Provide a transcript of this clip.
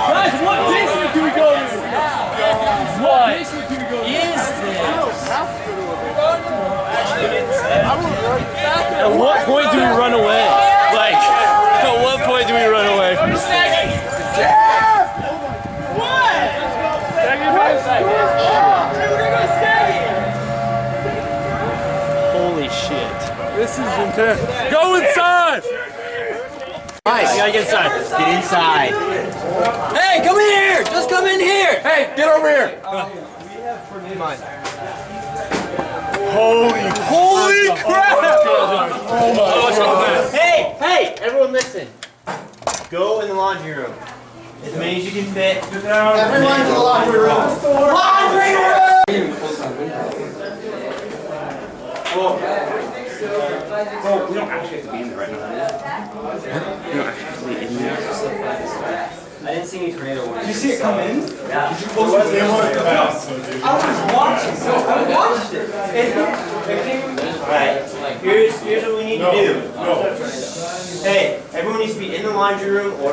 Guys, what basement do we go to? What basement do we go to? At what point do we run away? Like, at what point do we run away? Holy shit. This is intense. Go inside! Nice. You gotta get inside. Get inside. Hey, come in here! Just come in here! Hey, get over here! Holy crap! Oh my. Hey, everyone listen. Go in the laundry room. As many as you can fit. Everyone's in the laundry room. Laundry room! Well, we don't actually have to be in there right now. We don't actually have to be in there. I didn't see any tornado warnings. Did you see it come in? Yeah. I was watching. I watched it. Alright, here's what we need to do. Hey, everyone needs to be in the laundry room or